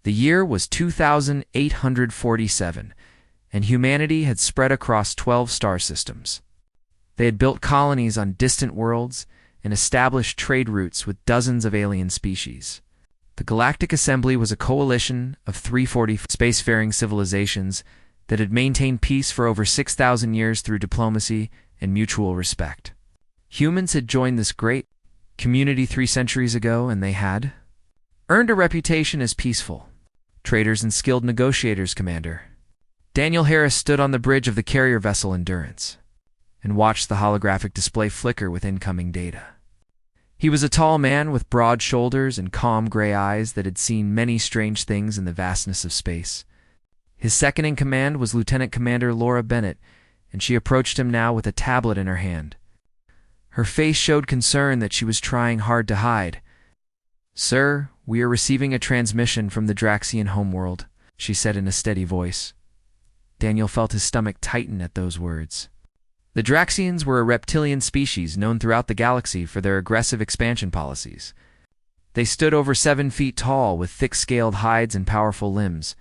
The year was 2847, and humanity had spread across 12 star systems. They had built colonies on distant worlds and established trade routes with dozens of alien species. The Galactic Assembly was a coalition of 340 spacefaring civilizations that had maintained peace for over 6,000 years through diplomacy and mutual respect. Humans had joined this great community 3 centuries ago, and they had earned a reputation as peaceful traders and skilled negotiators, Commander. Daniel Harris stood on the bridge of the carrier vessel Endurance and watched the holographic display flicker with incoming data. He was a tall man with broad shoulders and calm gray eyes that had seen many strange things in the vastness of space. His second-in-command was Lieutenant Commander Laura Bennett, and she approached him now with a tablet in her hand. Her face showed concern that she was trying hard to hide. "Sir, we are receiving a transmission from the Draxian homeworld," she said in a steady voice. Daniel felt his stomach tighten at those words. The Draxians were a reptilian species known throughout the galaxy for their aggressive expansion policies. They stood over 7 feet tall with thick-scaled hides and powerful limbs.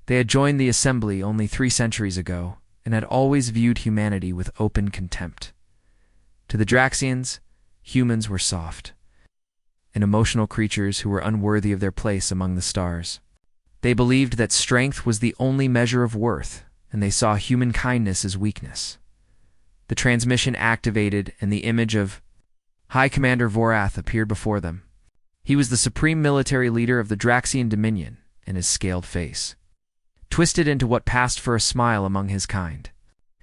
They had joined the Assembly only 3 centuries ago and had always viewed humanity with open contempt. To the Draxians, humans were soft and emotional creatures who were unworthy of their place among the stars. They believed that strength was the only measure of worth, and they saw human kindness as weakness. The transmission activated, and the image of High Commander Vorath appeared before them. He was the supreme military leader of the Draxian Dominion, and his scaled face twisted into what passed for a smile among his kind.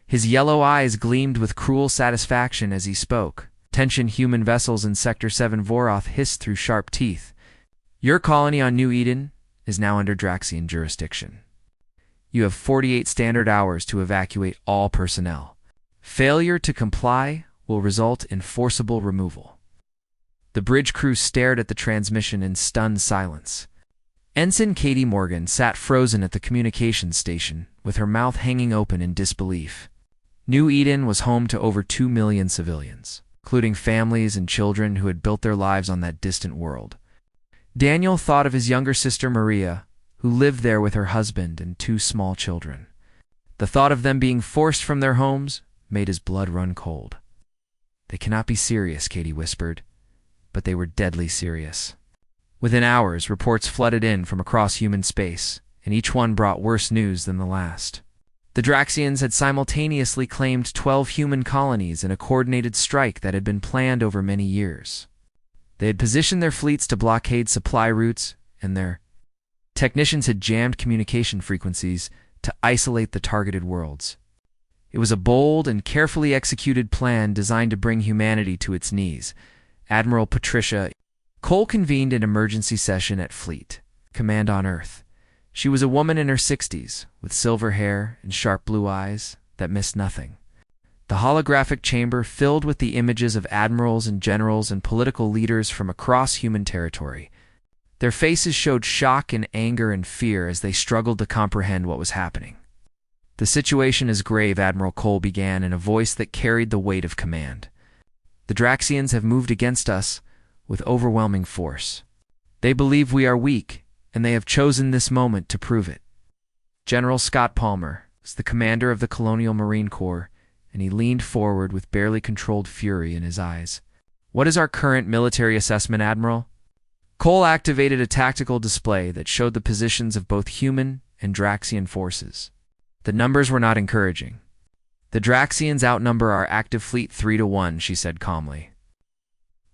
His yellow eyes gleamed with cruel satisfaction as he spoke. Tension human vessels in Sector 7 Vorath hissed through sharp teeth. "Your colony on New Eden is now under Draxian jurisdiction. You have 48 standard hours to evacuate all personnel. Failure to comply will result in forcible removal." The bridge crew stared at the transmission in stunned silence. Ensign Katie Morgan sat frozen at the communications station, with her mouth hanging open in disbelief. New Eden was home to over 2 million civilians, including families and children who had built their lives on that distant world. Daniel thought of his younger sister Maria, who lived there with her husband and 2 small children. The thought of them being forced from their homes made his blood run cold. "They cannot be serious," Katie whispered, but they were deadly serious. Within hours, reports flooded in from across human space, and each one brought worse news than the last. The Draxians had simultaneously claimed 12 human colonies in a coordinated strike that had been planned over many years. They had positioned their fleets to blockade supply routes, and their technicians had jammed communication frequencies to isolate the targeted worlds. It was a bold and carefully executed plan designed to bring humanity to its knees. Admiral Patricia Cole convened an emergency session at Fleet Command on Earth. She was a woman in her 60s, with silver hair and sharp blue eyes that missed nothing. The holographic chamber filled with the images of admirals and generals and political leaders from across human territory. Their faces showed shock and anger and fear as they struggled to comprehend what was happening. "The situation is grave," Admiral Cole began in a voice that carried the weight of command. "The Draxians have moved against us with overwhelming force. They believe we are weak, and they have chosen this moment to prove it." General Scott Palmer was the commander of the Colonial Marine Corps, and he leaned forward with barely controlled fury in his eyes. "What is our current military assessment, Admiral?" Cole activated a tactical display that showed the positions of both human and Draxian forces. The numbers were not encouraging. "The Draxians outnumber our active fleet 3-1, she said calmly.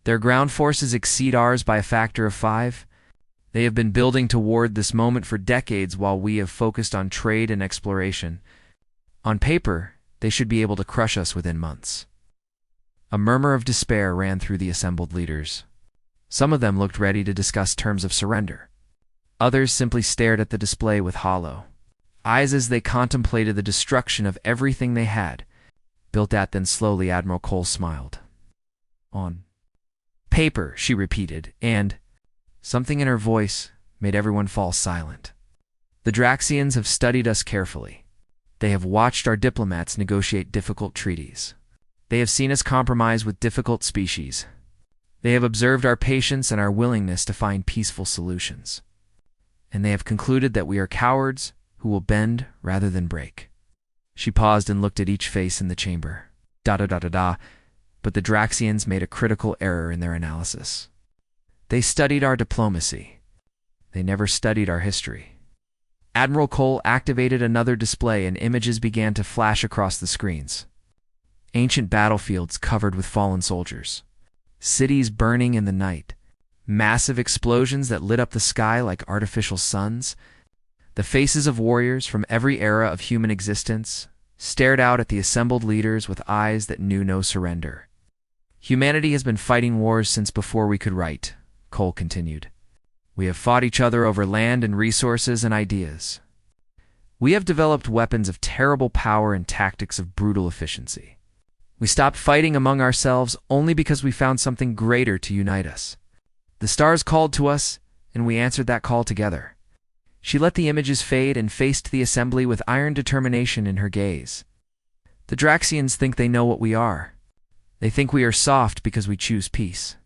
"Their ground forces exceed ours by a factor of 5. They have been building toward this moment for decades while we have focused on trade and exploration. On paper, they should be able to crush us within months." A murmur of despair ran through the assembled leaders. Some of them looked ready to discuss terms of surrender. Others simply stared at the display with hollow eyes as they contemplated the destruction of everything they had built at. Then slowly Admiral Cole smiled. "On paper," she repeated, and something in her voice made everyone fall silent. "The Draxians have studied us carefully. They have watched our diplomats negotiate difficult treaties. They have seen us compromise with difficult species. They have observed our patience and our willingness to find peaceful solutions. and they have concluded that we are cowards who will bend rather than break. She paused and looked at each face in the chamber. But the Draxians made a critical error in their analysis. They studied our diplomacy. They never studied our history. Admiral Cole activated another display and images began to flash across the screens. Ancient battlefields covered with fallen soldiers. Cities burning in the night. Massive explosions that lit up the sky like artificial suns. The faces of warriors from every era of human existence stared out at the assembled leaders with eyes that knew no surrender. Humanity has been fighting wars since before we could write, Cole continued. We have fought each other over land and resources and ideas. We have developed weapons of terrible power and tactics of brutal efficiency. We stopped fighting among ourselves only because we found something greater to unite us. The stars called to us, and we answered that call together. She let the images fade and faced the assembly with iron determination in her gaze. The Draxians think they know what we are. They think we are soft because we choose peace.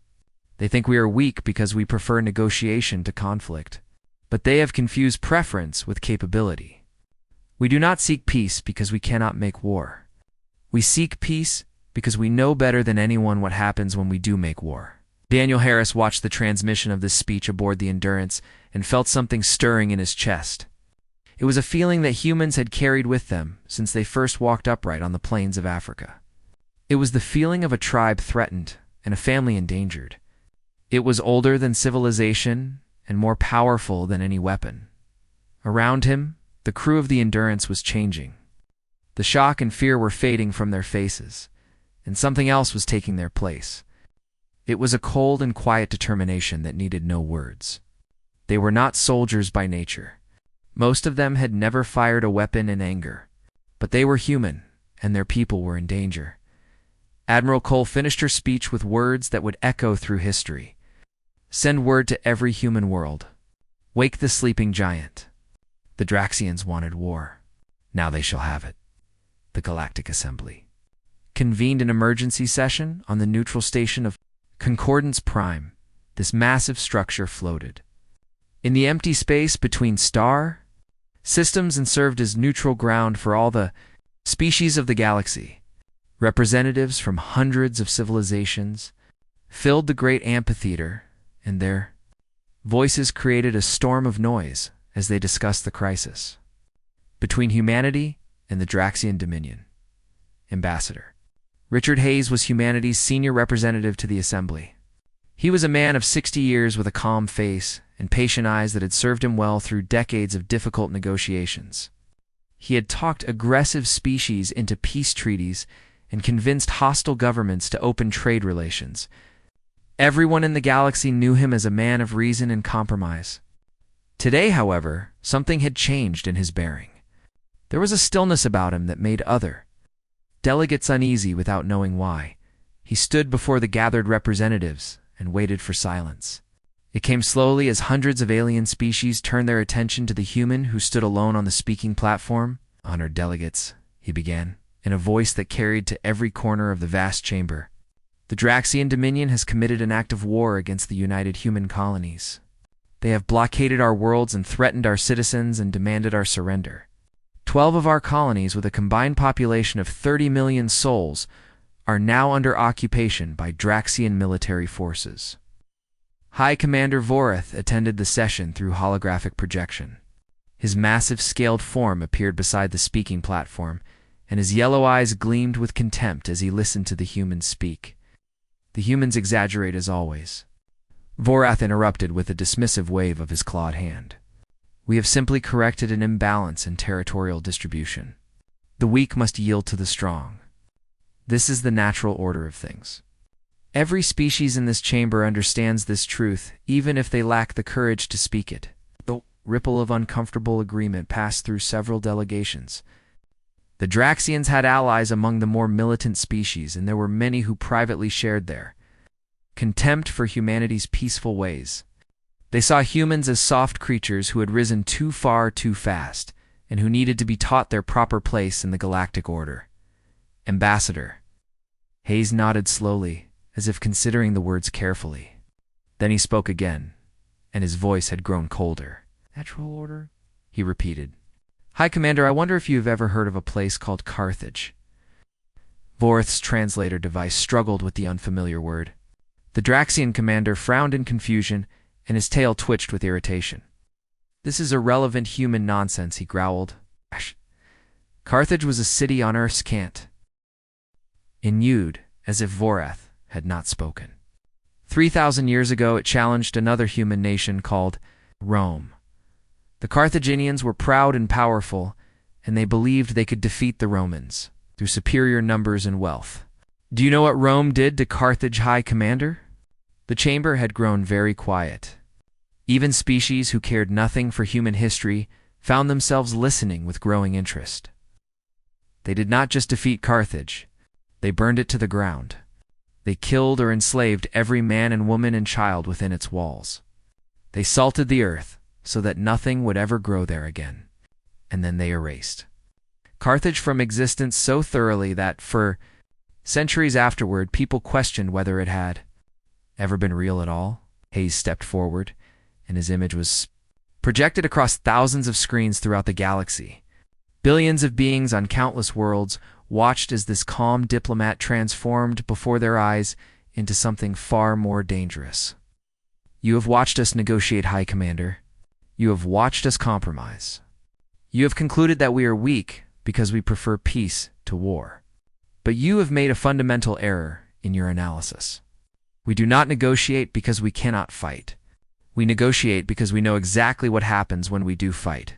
They think we are weak because we prefer negotiation to conflict. But they have confused preference with capability. We do not seek peace because we cannot make war. We seek peace because we know better than anyone what happens when we do make war. Daniel Harris watched the transmission of this speech aboard the Endurance and felt something stirring in his chest. It was a feeling that humans had carried with them since they first walked upright on the plains of Africa. It was the feeling of a tribe threatened and a family endangered. It was older than civilization and more powerful than any weapon. Around him, the crew of the Endurance was changing. The shock and fear were fading from their faces, and something else was taking their place. It was a cold and quiet determination that needed no words. They were not soldiers by nature. Most of them had never fired a weapon in anger. But they were human, and their people were in danger. Admiral Cole finished her speech with words that would echo through history. Send word to every human world. Wake the sleeping giant. The Draxians wanted war. Now they shall have it. The Galactic Assembly convened an emergency session on the neutral station of Concordance Prime. This massive structure floated in the empty space between star systems and served as neutral ground for all the species of the galaxy. Representatives from hundreds of civilizations filled the great amphitheater, and their voices created a storm of noise as they discussed the crisis between humanity and the Draxian Dominion. Ambassador Richard Hayes was humanity's senior representative to the Assembly. He was a man of 60 years with a calm face and patient eyes that had served him well through decades of difficult negotiations. He had talked aggressive species into peace treaties and convinced hostile governments to open trade relations. Everyone in the galaxy knew him as a man of reason and compromise. Today, however, something had changed in his bearing. There was a stillness about him that made other delegates uneasy without knowing why. He stood before the gathered representatives and waited for silence. It came slowly as hundreds of alien species turned their attention to the human who stood alone on the speaking platform. Honored delegates, he began, in a voice that carried to every corner of the vast chamber. The Draxian Dominion has committed an act of war against the united human colonies. They have blockaded our worlds and threatened our citizens and demanded our surrender. 12 of our colonies, with a combined population of 30 million souls, are now under occupation by Draxian military forces. High Commander Vorath attended the session through holographic projection. His massive scaled form appeared beside the speaking platform, and his yellow eyes gleamed with contempt as he listened to the humans speak. The humans exaggerate as always. Vorath interrupted with a dismissive wave of his clawed hand. We have simply corrected an imbalance in territorial distribution. The weak must yield to the strong. This is the natural order of things. Every species in this chamber understands this truth, even if they lack the courage to speak it. The ripple of uncomfortable agreement passed through several delegations. The Draxians had allies among the more militant species, and there were many who privately shared their contempt for humanity's peaceful ways. They saw humans as soft creatures who had risen too far too fast, and who needed to be taught their proper place in the galactic order. Ambassador. Hayes nodded slowly, as if considering the words carefully. Then he spoke again, and his voice had grown colder. Natural order? He repeated. High Commander, I wonder if you've ever heard of a place called Carthage. Vorth's translator device struggled with the unfamiliar word. The Draxian commander frowned in confusion, and his tail twitched with irritation. This is irrelevant human nonsense, he growled. Carthage was a city on Earth's cant. Inewed, as if Vorath had not spoken. 3,000 years ago it challenged another human nation called Rome. The Carthaginians were proud and powerful, and they believed they could defeat the Romans through superior numbers and wealth. Do you know what Rome did to Carthage, High Commander? The chamber had grown very quiet. Even species who cared nothing for human history found themselves listening with growing interest. They did not just defeat Carthage, they burned it to the ground. They killed or enslaved every man and woman and child within its walls. They salted the earth so that nothing would ever grow there again, and then they erased Carthage from existence so thoroughly that, for centuries afterward, people questioned whether it had ever been real at all. Hayes stepped forward, and his image was projected across thousands of screens throughout the galaxy. Billions of beings on countless worlds watched as this calm diplomat transformed before their eyes into something far more dangerous. You have watched us negotiate, High Commander. You have watched us compromise. You have concluded that we are weak because we prefer peace to war. But you have made a fundamental error in your analysis. We do not negotiate because we cannot fight. We negotiate because we know exactly what happens when we do fight.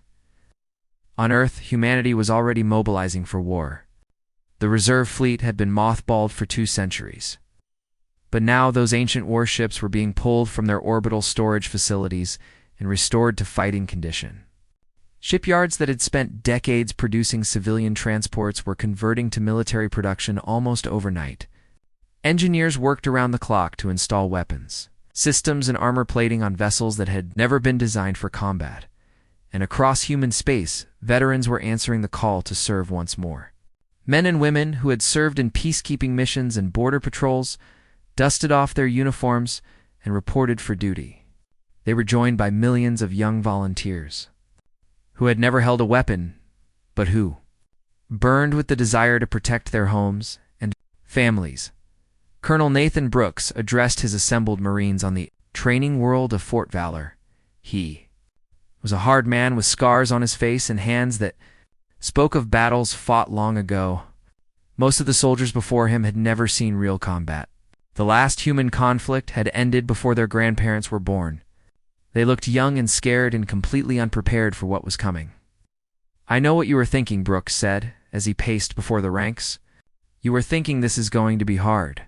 On Earth, humanity was already mobilizing for war. The reserve fleet had been mothballed for 2 centuries. But now those ancient warships were being pulled from their orbital storage facilities and restored to fighting condition. Shipyards that had spent decades producing civilian transports were converting to military production almost overnight. Engineers worked around the clock to install weapons, systems and armor plating on vessels that had never been designed for combat. And across human space, veterans were answering the call to serve once more. Men and women who had served in peacekeeping missions and border patrols dusted off their uniforms and reported for duty. They were joined by millions of young volunteers who had never held a weapon, but who burned with the desire to protect their homes and families. Colonel Nathan Brooks addressed his assembled Marines on the training world of Fort Valor. He was a hard man with scars on his face and hands that spoke of battles fought long ago. Most of the soldiers before him had never seen real combat. The last human conflict had ended before their grandparents were born. They looked young and scared and completely unprepared for what was coming. I know what you are thinking, Brooks said, as he paced before the ranks. You are thinking this is going to be hard.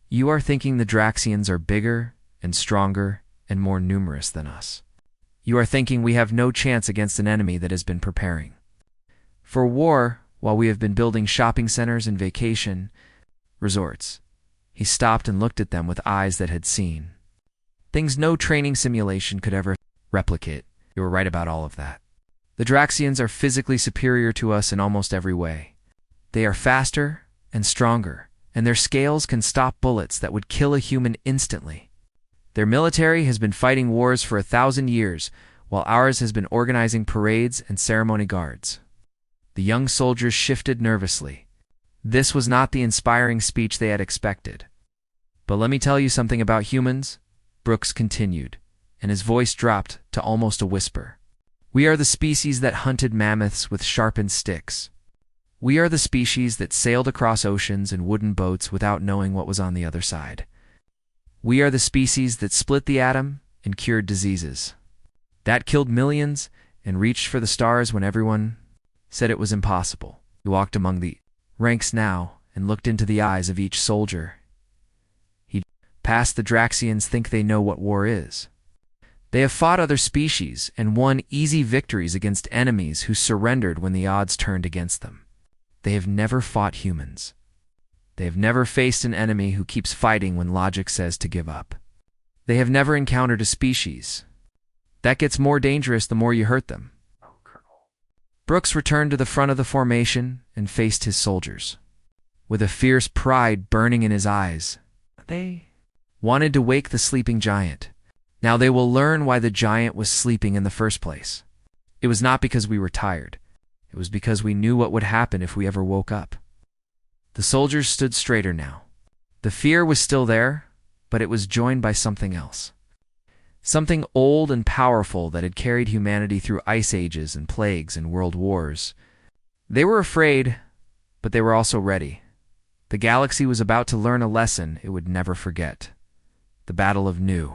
You are thinking the Draxians are bigger and stronger and more numerous than us. You are thinking we have no chance against an enemy that has been preparing for war while we have been building shopping centers and vacation resorts. He stopped and looked at them with eyes that had seen things no training simulation could ever replicate. You were right about all of that. The Draxians are physically superior to us in almost every way. They are faster and stronger, and their scales can stop bullets that would kill a human instantly. Their military has been fighting wars for 1,000 years, while ours has been organizing parades and ceremony guards. The young soldiers shifted nervously. This was not the inspiring speech they had expected. But let me tell you something about humans, Brooks continued, and his voice dropped to almost a whisper. We are the species that hunted mammoths with sharpened sticks. We are the species that sailed across oceans in wooden boats without knowing what was on the other side. We are the species that split the atom and cured diseases. That killed millions and reached for the stars when everyone said it was impossible. He walked among the ranks now and looked into the eyes of each soldier. Past the Draxians think they know what war is. They have fought other species and won easy victories against enemies who surrendered when the odds turned against them. They have never fought humans. They have never faced an enemy who keeps fighting when logic says to give up. They have never encountered a species that gets more dangerous the more you hurt them. Brooks returned to the front of the formation and faced his soldiers. With a fierce pride burning in his eyes, they wanted to wake the sleeping giant. Now they will learn why the giant was sleeping in the first place. It was not because we were tired. It was because we knew what would happen if we ever woke up. The soldiers stood straighter now. The fear was still there, but it was joined by something else. Something old and powerful that had carried humanity through ice ages and plagues and world wars. They were afraid, but they were also ready. The galaxy was about to learn a lesson it would never forget. The Battle of Nu.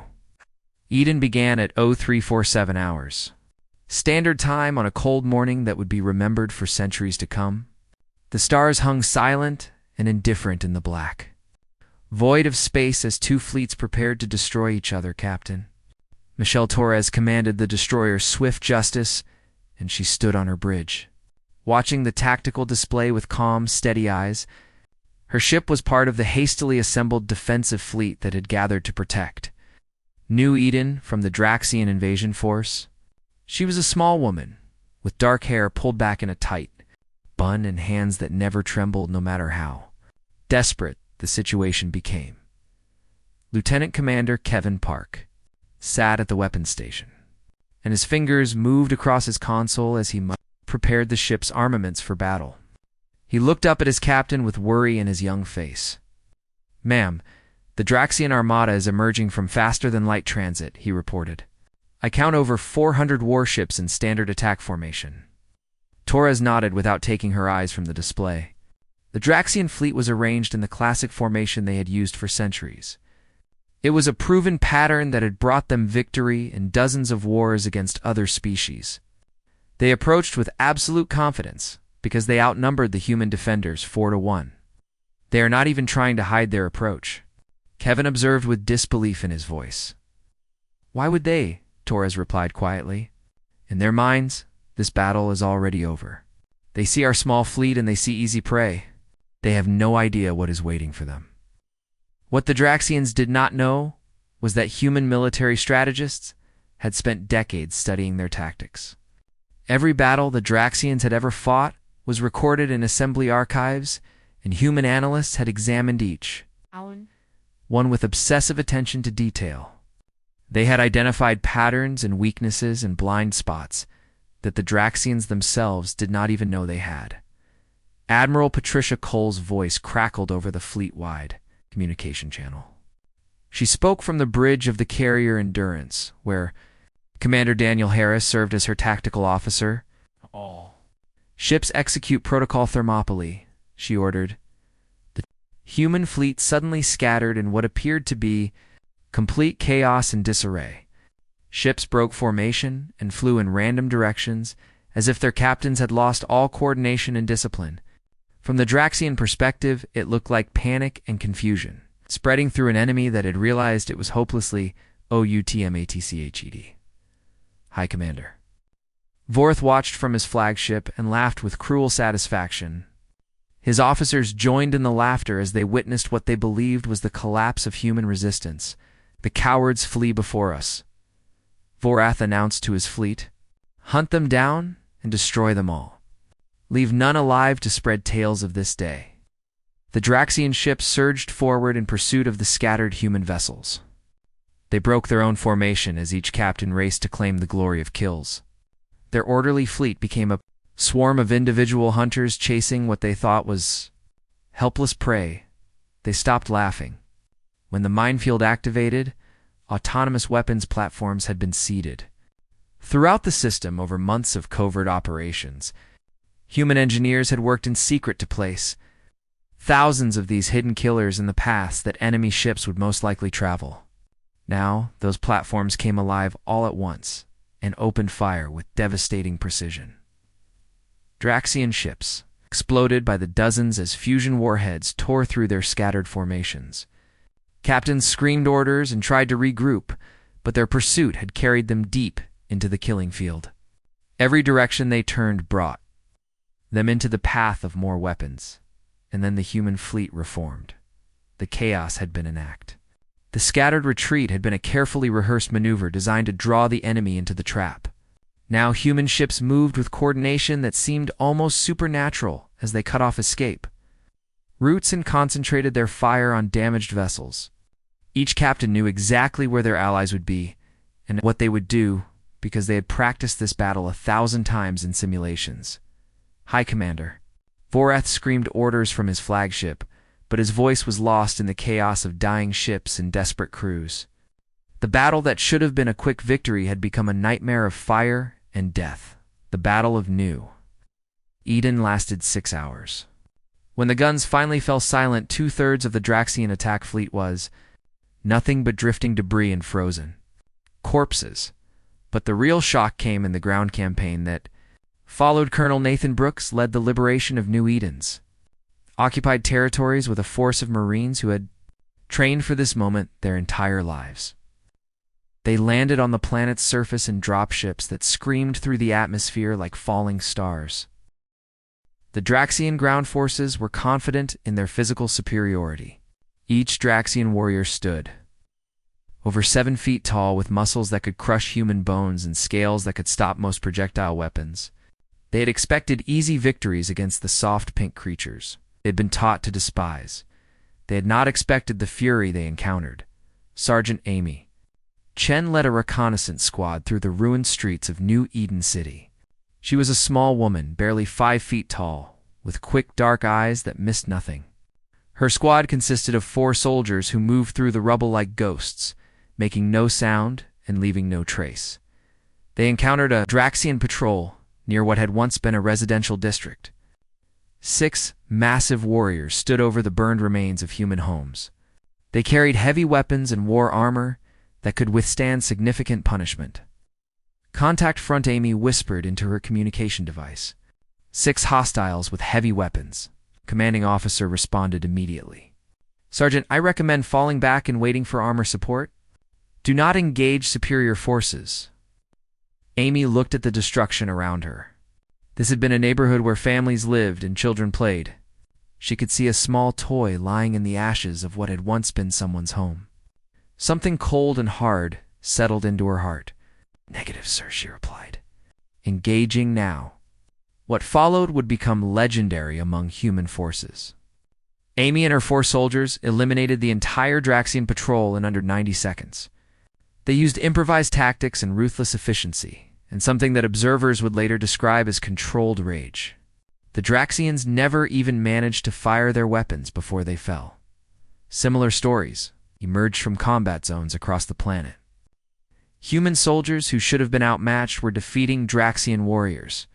Eden began at 0347 hours. Standard time on a cold morning that would be remembered for centuries to come. The stars hung silent and indifferent in the black. Void of space as two fleets prepared to destroy each other, Captain. Michelle Torres commanded the destroyer's swift justice, and she stood on her bridge, watching the tactical display with calm, steady eyes. Her ship was part of the hastily assembled defensive fleet that had gathered to protect New Eden from the Draxian invasion force. She was a small woman, with dark hair pulled back in a tight bun and hands that never trembled no matter how desperate the situation became. Lieutenant Commander Kevin Park sat at the weapons station, and his fingers moved across his console as he prepared the ship's armaments for battle. He looked up at his captain with worry in his young face. "Ma'am, the Draxian armada is emerging from faster-than-light transit," he reported. "I count over 400 warships in standard attack formation." Torres nodded without taking her eyes from the display. The Draxian fleet was arranged in the classic formation they had used for centuries. It was a proven pattern that had brought them victory in dozens of wars against other species. They approached with absolute confidence because they outnumbered the human defenders 4-1. They are not even trying to hide their approach. Kevin observed with disbelief in his voice. "Why would they?" Torres replied quietly. "In their minds, this battle is already over. They see our small fleet and they see easy prey. They have no idea what is waiting for them." What the Draxians did not know was that human military strategists had spent decades studying their tactics. Every battle the Draxians had ever fought was recorded in assembly archives, and human analysts had examined each, one with obsessive attention to detail. They had identified patterns and weaknesses and blind spots that the Draxians themselves did not even know they had. Admiral Patricia Cole's voice crackled over the fleet-wide communication channel. She spoke from the bridge of the carrier Endurance, where Commander Daniel Harris served as her tactical officer. "All ships execute Protocol Thermopylae," she ordered. The human fleet suddenly scattered in what appeared to be complete chaos and disarray. Ships broke formation and flew in random directions, as if their captains had lost all coordination and discipline. From the Draxian perspective, it looked like panic and confusion, spreading through an enemy that had realized it was hopelessly outmatched. "High Commander." Vorth watched from his flagship and laughed with cruel satisfaction. His officers joined in the laughter as they witnessed what they believed was the collapse of human resistance. "The cowards flee before us," Vorath announced to his fleet. "Hunt them down and destroy them all. Leave none alive to spread tales of this day." The Draxian ships surged forward in pursuit of the scattered human vessels. They broke their own formation as each captain raced to claim the glory of kills. Their orderly fleet became a swarm of individual hunters chasing what they thought was helpless prey. They stopped laughing. When the minefield activated, autonomous weapons platforms had been seeded. Throughout the system, over months of covert operations, human engineers had worked in secret to place thousands of these hidden killers in the paths that enemy ships would most likely travel. Now, those platforms came alive all at once and opened fire with devastating precision. Draxian ships exploded by the dozens as fusion warheads tore through their scattered formations. Captains screamed orders and tried to regroup, but their pursuit had carried them deep into the killing field. Every direction they turned brought them into the path of more weapons, and then the human fleet reformed. The chaos had been an act. The scattered retreat had been a carefully rehearsed maneuver designed to draw the enemy into the trap. Now human ships moved with coordination that seemed almost supernatural as they cut off escape routes and concentrated their fire on damaged vessels. Each captain knew exactly where their allies would be, and what they would do because they had practiced this battle 1,000 times in simulations. "Hi, Commander." Vorath screamed orders from his flagship, but his voice was lost in the chaos of dying ships and desperate crews. The battle that should have been a quick victory had become a nightmare of fire and death. The Battle of New Eden lasted 6 hours. When the guns finally fell silent, 2/3 of the Draxian attack fleet was nothing but drifting debris and frozen corpses. But the real shock came in the ground campaign that followed. Colonel Nathan Brooks led the liberation of New Edens, occupied territories with a force of Marines who had trained for this moment their entire lives. They landed on the planet's surface in dropships that screamed through the atmosphere like falling stars. The Draxian ground forces were confident in their physical superiority. Each Draxian warrior stood over 7 feet tall, with muscles that could crush human bones and scales that could stop most projectile weapons. They had expected easy victories against the soft pink creatures they had been taught to despise. They had not expected the fury they encountered. Sergeant Amy Chen led a reconnaissance squad through the ruined streets of New Eden City. She was a small woman, barely 5 feet tall, with quick dark eyes that missed nothing. Her squad consisted of 4 soldiers who moved through the rubble like ghosts, making no sound and leaving no trace. They encountered a Draxian patrol near what had once been a residential district. 6 massive warriors stood over the burned remains of human homes. They carried heavy weapons and wore armor that could withstand significant punishment. Contact Front Amy whispered into her communication device. 6 hostiles with heavy weapons. Commanding officer responded immediately. Sergeant, I recommend falling back and waiting for armor support. Do not engage superior forces. Amy looked at the destruction around her. This had been a neighborhood where families lived and children played. She could see a small toy lying in the ashes of what had once been someone's home. Something cold and hard settled into her heart. Negative, sir, she replied. Engaging now. What followed would become legendary among human forces. Amy and her 4 soldiers eliminated the entire Draxian patrol in under 90 seconds. They used improvised tactics and ruthless efficiency, and something that observers would later describe as controlled rage. The Draxians never even managed to fire their weapons before they fell. Similar stories emerged from combat zones across the planet. Human soldiers who should have been outmatched were defeating Draxian warriors.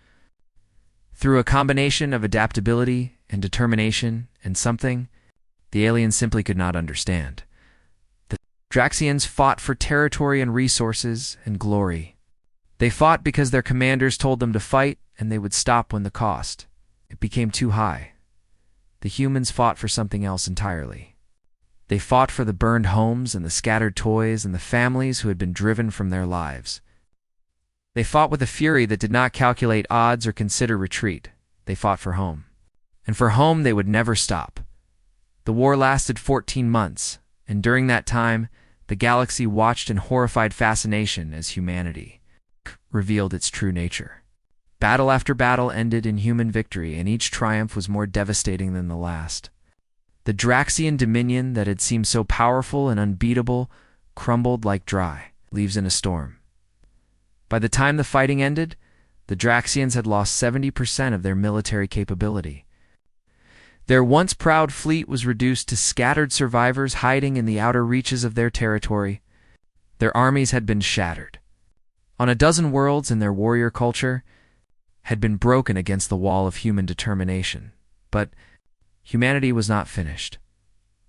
Through a combination of adaptability and determination and something the aliens simply could not understand. The Draxians fought for territory and resources and glory. They fought because their commanders told them to fight, and they would stop when the cost it became too high. The humans fought for something else entirely. They fought for the burned homes and the scattered toys and the families who had been driven from their lives. They fought with a fury that did not calculate odds or consider retreat. They fought for home. And for home they would never stop. The war lasted 14 months, and during that time, the galaxy watched in horrified fascination as humanity revealed its true nature. Battle after battle ended in human victory, and each triumph was more devastating than the last. The Draxian dominion that had seemed so powerful and unbeatable crumbled like dry leaves in a storm. By the time the fighting ended, the Draxians had lost 70% of their military capability. Their once proud fleet was reduced to scattered survivors hiding in the outer reaches of their territory. Their armies had been shattered. On a dozen worlds in their warrior culture had been broken against the wall of human determination. But humanity was not finished.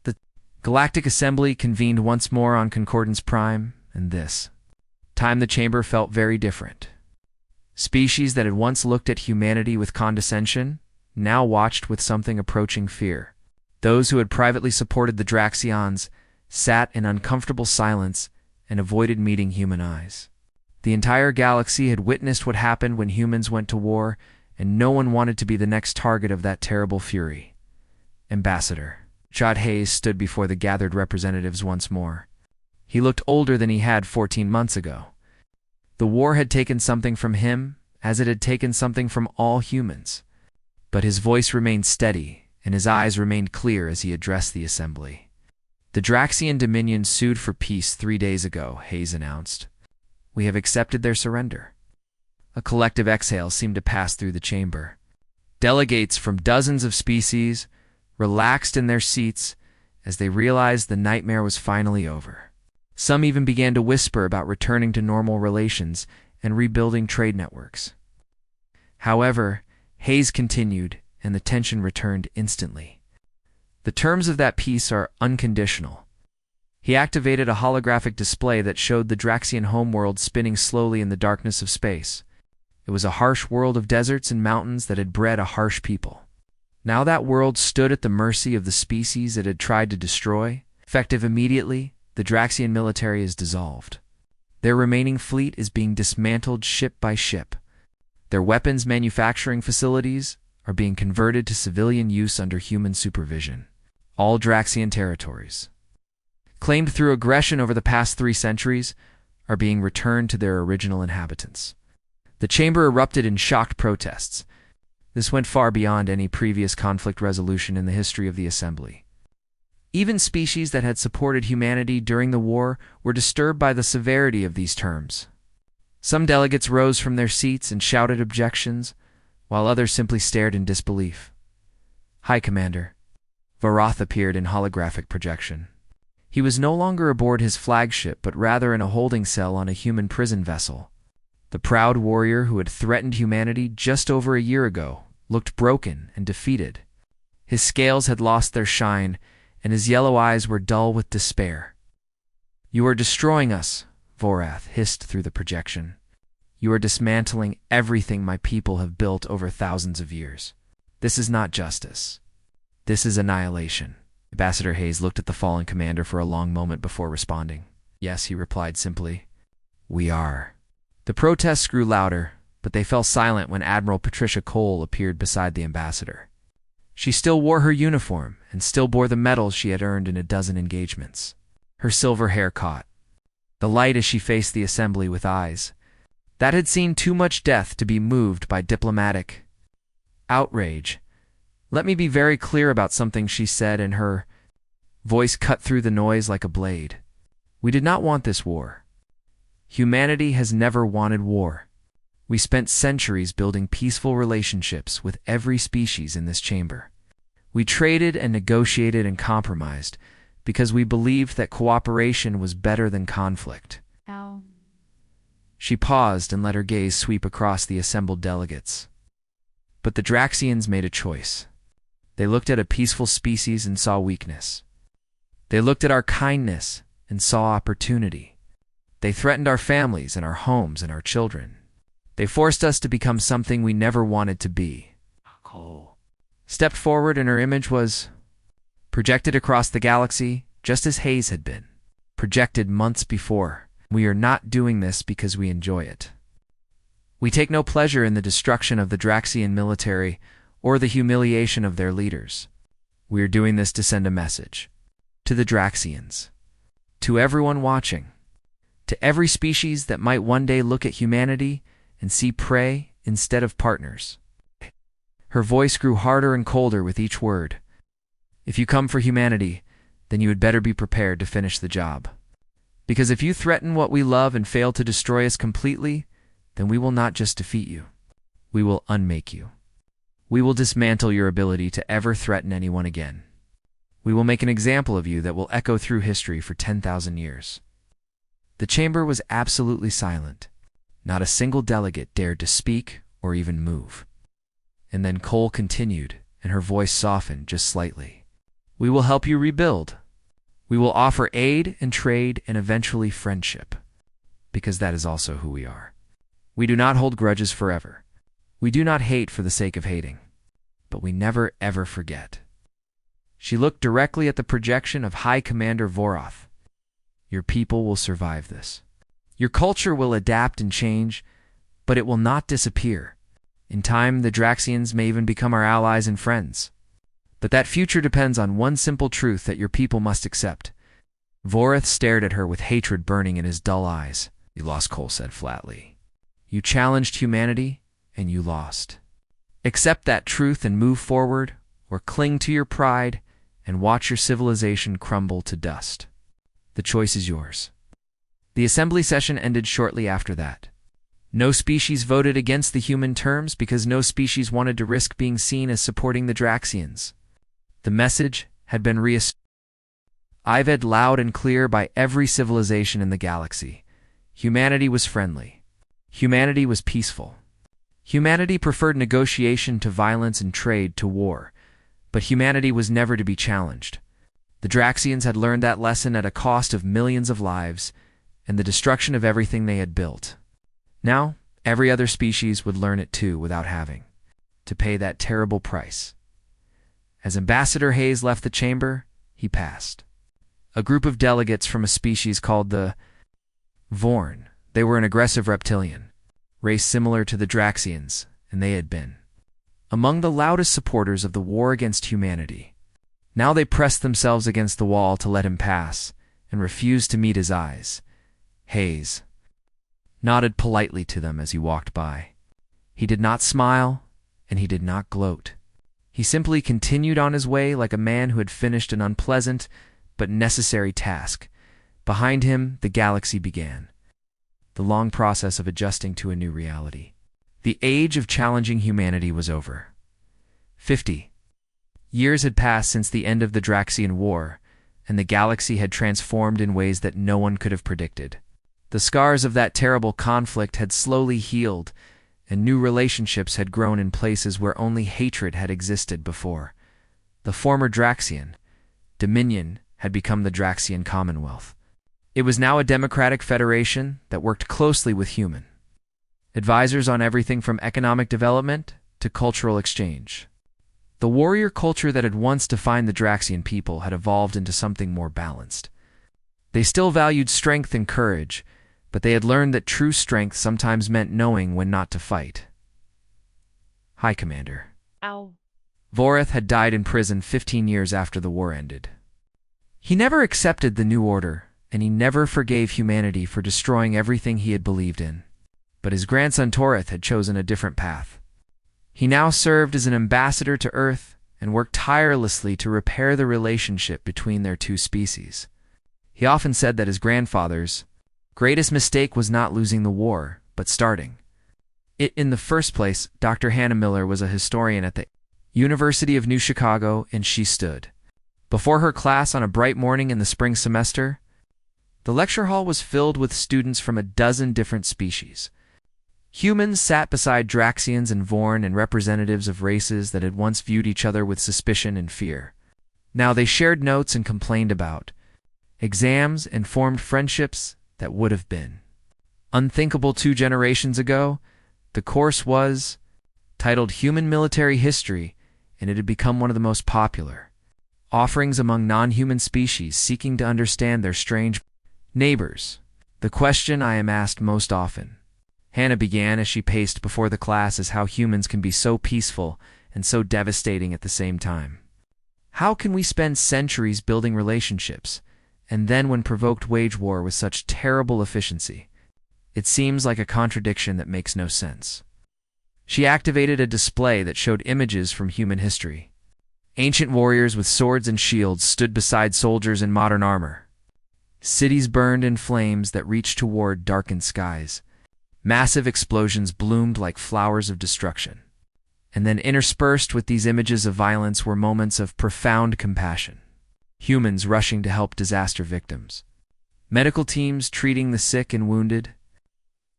The Galactic Assembly convened once more on Concordance Prime, and this time the chamber felt very different. Species that had once looked at humanity with condescension now watched with something approaching fear. Those who had privately supported the Draxians sat in uncomfortable silence and avoided meeting human eyes. The entire galaxy had witnessed what happened when humans went to war, and no one wanted to be the next target of that terrible fury. Ambassador Jod Hayes stood before the gathered representatives once more. He looked older than he had 14 months ago. The war had taken something from him, as it had taken something from all humans. But his voice remained steady, and his eyes remained clear as he addressed the assembly. The Draxian Dominion sued for peace 3 days ago, Hayes announced. We have accepted their surrender. A collective exhale seemed to pass through the chamber. Delegates from dozens of species relaxed in their seats as they realized the nightmare was finally over. Some even began to whisper about returning to normal relations and rebuilding trade networks. However, Hayes continued, and the tension returned instantly. The terms of that peace are unconditional. He activated a holographic display that showed the Draxian homeworld spinning slowly in the darkness of space. It was a harsh world of deserts and mountains that had bred a harsh people. Now that world stood at the mercy of the species it had tried to destroy. Effective immediately, the Draxian military is dissolved. Their remaining fleet is being dismantled ship by ship. Their weapons manufacturing facilities are being converted to civilian use under human supervision. All Draxian territories, claimed through aggression over the past 3 centuries, are being returned to their original inhabitants. The chamber erupted in shocked protests. This went far beyond any previous conflict resolution in the history of the Assembly. Even species that had supported humanity during the war were disturbed by the severity of these terms. Some delegates rose from their seats and shouted objections, while others simply stared in disbelief. High Commander. Vorath appeared in holographic projection. He was no longer aboard his flagship, but rather in a holding cell on a human prison vessel. The proud warrior who had threatened humanity just over a year ago looked broken and defeated. His scales had lost their shine, and his yellow eyes were dull with despair. "You are destroying us," Vorath hissed through the projection. "You are dismantling everything my people have built over thousands of years. This is not justice. This is annihilation." Ambassador Hayes looked at the fallen commander for a long moment before responding. "Yes," he replied simply. "We are." The protests grew louder, but they fell silent when Admiral Patricia Cole appeared beside the ambassador. She still wore her uniform and still bore the medals she had earned in a dozen engagements. Her silver hair caught the light as she faced the assembly with eyes that had seen too much death to be moved by diplomatic outrage. "Let me be very clear about something," she said, and her voice cut through the noise like a blade. "We did not want this war. Humanity has never wanted war. We spent centuries building peaceful relationships with every species in this chamber. We traded and negotiated and compromised because we believed that cooperation was better than conflict." Ow. She paused and let her gaze sweep across the assembled delegates. But the Draxians made a choice. They looked at a peaceful species and saw weakness. They looked at our kindness and saw opportunity. They threatened our families and our homes and our children. They forced us to become something we never wanted to be. Cole stepped forward, and her image was projected across the galaxy, just as Hayes had been projected months before. "We are not doing this because we enjoy it. We take no pleasure in the destruction of the Draxian military or the humiliation of their leaders. We are doing this to send a message to the Draxians, to everyone watching, to every species that might one day look at humanity and see prey instead of partners." Her voice grew harder and colder with each word. "If you come for humanity, then you had better be prepared to finish the job. Because if you threaten what we love and fail to destroy us completely, then we will not just defeat you. We will unmake you. We will dismantle your ability to ever threaten anyone again. We will make an example of you that will echo through history for 10,000 years." The chamber was absolutely silent. Not a single delegate dared to speak or even move. And then Cole continued, and her voice softened just slightly. "We will help you rebuild. We will offer aid and trade and eventually friendship, because that is also who we are. We do not hold grudges forever. We do not hate for the sake of hating, but we never ever forget." She looked directly at the projection of High Commander Vorath. "Your people will survive this. Your culture will adapt and change, but it will not disappear. In time, the Draxians may even become our allies and friends. But that future depends on one simple truth that your people must accept." Vorath stared at her with hatred burning in his dull eyes. "You lost," Cole said flatly. "You challenged humanity, and you lost. Accept that truth and move forward, or cling to your pride and watch your civilization crumble to dust. The choice is yours." The assembly session ended shortly after that. No species voted against the human terms because no species wanted to risk being seen as supporting the Draxians. The message had been read loud and clear by every civilization in the galaxy. Humanity was friendly. Humanity was peaceful. Humanity preferred negotiation to violence and trade to war, but humanity was never to be challenged. The Draxians had learned that lesson at a cost of millions of lives and the destruction of everything they had built. Now, every other species would learn it too without having to pay that terrible price. As Ambassador Hayes left the chamber, he passed a group of delegates from a species called the Vorn. They were an aggressive reptilian race similar to the Draxians, and they had been among the loudest supporters of the war against humanity. Now they pressed themselves against the wall to let him pass and refused to meet his eyes. Hayes nodded politely to them as he walked by. He did not smile, and he did not gloat. He simply continued on his way like a man who had finished an unpleasant but necessary task. Behind him, the galaxy began the long process of adjusting to a new reality. The age of challenging humanity was over. 50 years had passed since the end of the Draxian War, and the galaxy had transformed in ways that no one could have predicted. The scars of that terrible conflict had slowly healed, and new relationships had grown in places where only hatred had existed before. The former Draxian Dominion had become the Draxian Commonwealth. It was now a democratic federation that worked closely with human advisors on everything from economic development to cultural exchange. The warrior culture that had once defined the Draxian people had evolved into something more balanced. They still valued strength and courage, but they had learned that true strength sometimes meant knowing when not to fight. High Commander. Ow. Voreth had died in prison 15 years after the war ended. He never accepted the new order, and he never forgave humanity for destroying everything he had believed in. But his grandson Toreth had chosen a different path. He now served as an ambassador to Earth and worked tirelessly to repair the relationship between their two species. He often said that his grandfather's greatest mistake was not losing the war, but starting it in the first place. Dr. Hannah Miller was a historian at the University of New Chicago, and she stood before her class on a bright morning in the spring semester. The lecture hall was filled with students from a dozen different species. Humans sat beside Draxians and Vorn and representatives of races that had once viewed each other with suspicion and fear. Now they shared notes and complained about exams and formed friendships that would have been unthinkable 2 generations ago. The course was titled Human Military History, and it had become one of the most popular offerings among non-human species seeking to understand their strange neighbors. The question I am asked most often, Hannah began as she paced before the class, is how humans can be so peaceful and so devastating at the same time. How can we spend centuries building relationships, and then when provoked wage war with such terrible efficiency? It seems like a contradiction that makes no sense. She activated a display that showed images from human history. Ancient warriors with swords and shields stood beside soldiers in modern armor. Cities burned in flames that reached toward darkened skies. Massive explosions bloomed like flowers of destruction. And then interspersed with these images of violence were moments of profound compassion. Humans rushing to help disaster victims. Medical teams treating the sick and wounded.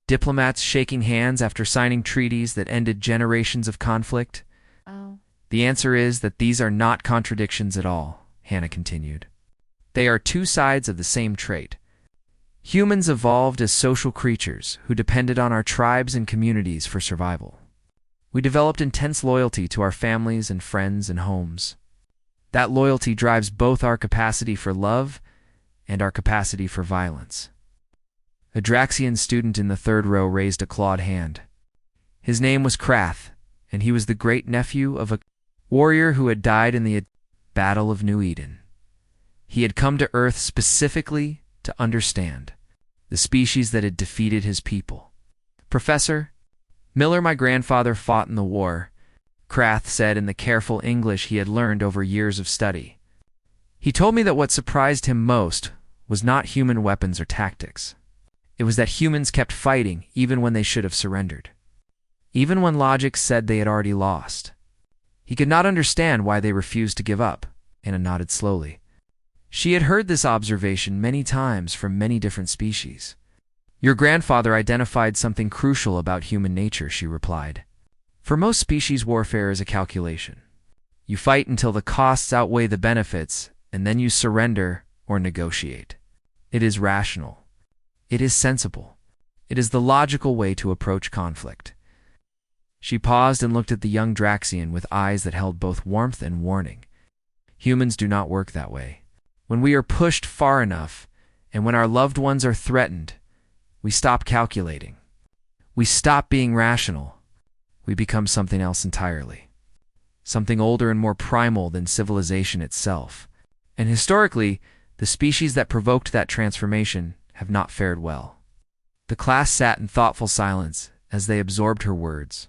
Diplomats shaking hands after signing treaties that ended generations of conflict. Oh. The answer is that these are not contradictions at all, Hannah continued. They are 2 sides of the same trait. Humans evolved as social creatures who depended on our tribes and communities for survival. We developed intense loyalty to our families and friends and homes. That loyalty drives both our capacity for love and our capacity for violence. A Draxian student in the 3rd row raised a clawed hand. His name was Krath, and he was the great-nephew of a warrior who had died in the Battle of New Eden. He had come to Earth specifically to understand the species that had defeated his people. Professor Miller, my grandfather fought in the war, Krath said in the careful English he had learned over years of study. He told me that what surprised him most was not human weapons or tactics, It was that humans kept fighting even when they should have surrendered. Even when logic said they had already lost. He could not understand why they refused to give up, Anna nodded slowly. She had heard this observation many times from many different species. Your grandfather identified something crucial about human nature, she replied. For most species, warfare is a calculation. You fight until the costs outweigh the benefits, and then you surrender or negotiate. It is rational. It is sensible. It is the logical way to approach conflict. She paused and looked at the young Draxian with eyes that held both warmth and warning. Humans do not work that way. When we are pushed far enough, and when our loved ones are threatened, we stop calculating. We stop being rational. We become something else entirely. Something older and more primal than civilization itself. And historically, the species that provoked that transformation have not fared well. The class sat in thoughtful silence as they absorbed her words.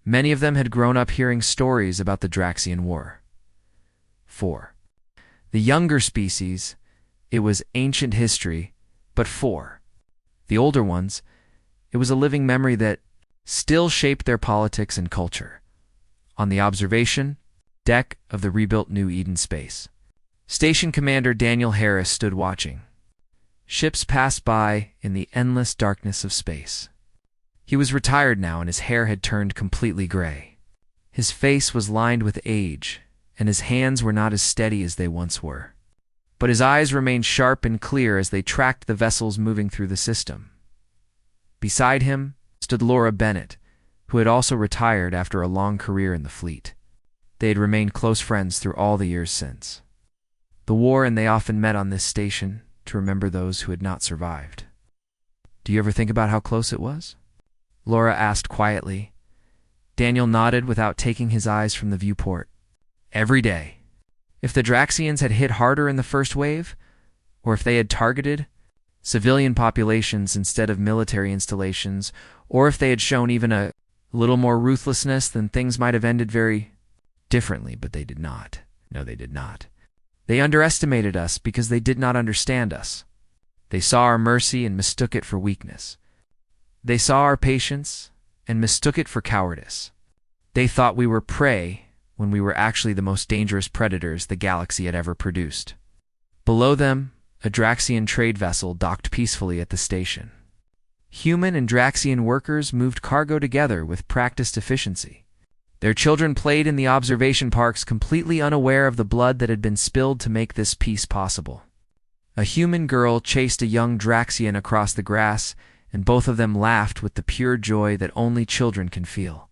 Many of them had grown up hearing stories about the Draxian War. 4. The younger species, it was ancient history, but 4. The older ones, it was a living memory that still shaped their politics and culture. On the observation deck of the rebuilt New Eden space, Station Commander Daniel Harris stood watching. Ships passed by in the endless darkness of space. He was retired now, and his hair had turned completely gray. His face was lined with age, and his hands were not as steady as they once were. But his eyes remained sharp and clear as they tracked the vessels moving through the system. Beside him stood Laura Bennett, who had also retired after a long career in the fleet. They had remained close friends through all the years since the war, and they often met on this station to remember those who had not survived. Do you ever think about how close it was? Laura asked quietly. Daniel nodded without taking his eyes from the viewport. Every day. If the Draxians had hit harder in the first wave, or if they had targeted civilian populations instead of military installations, or if they had shown even a little more ruthlessness, then things might have ended very differently, but they did not. No, they did not. They underestimated us because they did not understand us. They saw our mercy and mistook it for weakness. They saw our patience and mistook it for cowardice. They thought we were prey when we were actually the most dangerous predators the galaxy had ever produced. Below them, a Draxian trade vessel docked peacefully at the station. Human and Draxian workers moved cargo together with practiced efficiency. Their children played in the observation parks, completely unaware of the blood that had been spilled to make this peace possible. A human girl chased a young Draxian across the grass, and both of them laughed with the pure joy that only children can feel.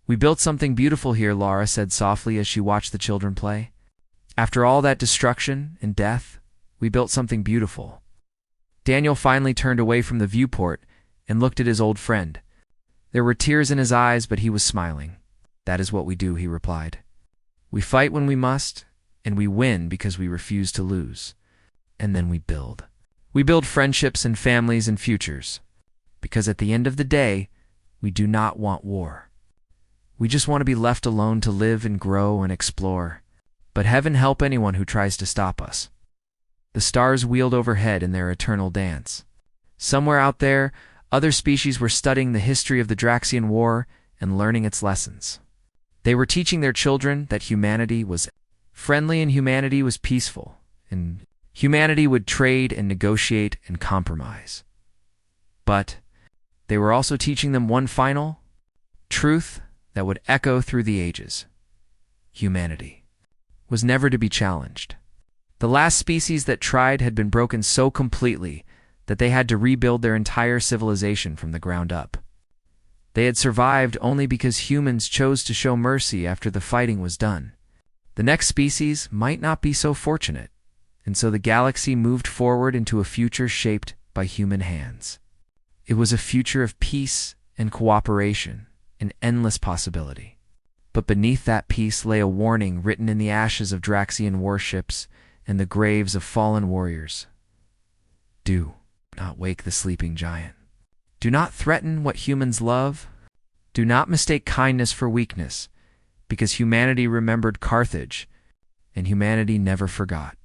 We built something beautiful here, Laura said softly as she watched the children play. After all that destruction and death, we built something beautiful. Daniel finally turned away from the viewport and looked at his old friend. There were tears in his eyes, but he was smiling. That is what we do, he replied. We fight when we must, and we win because we refuse to lose. And then we build. We build friendships and families and futures, because at the end of the day, we do not want war. We just want to be left alone to live and grow and explore. But heaven help anyone who tries to stop us. The stars wheeled overhead in their eternal dance. Somewhere out there, other species were studying the history of the Draxian War and learning its lessons. They were teaching their children that humanity was friendly and humanity was peaceful, and humanity would trade and negotiate and compromise. But they were also teaching them one final truth that would echo through the ages. Humanity was never to be challenged. The last species that tried had been broken so completely that they had to rebuild their entire civilization from the ground up. They had survived only because humans chose to show mercy after the fighting was done. The next species might not be so fortunate, and so the galaxy moved forward into a future shaped by human hands. It was a future of peace and cooperation, an endless possibility. But beneath that peace lay a warning written in the ashes of Draxian warships and the graves of fallen warriors. Do not wake the sleeping giant. Do not threaten what humans love. Do not mistake kindness for weakness, because humanity remembered Carthage, and humanity never forgot.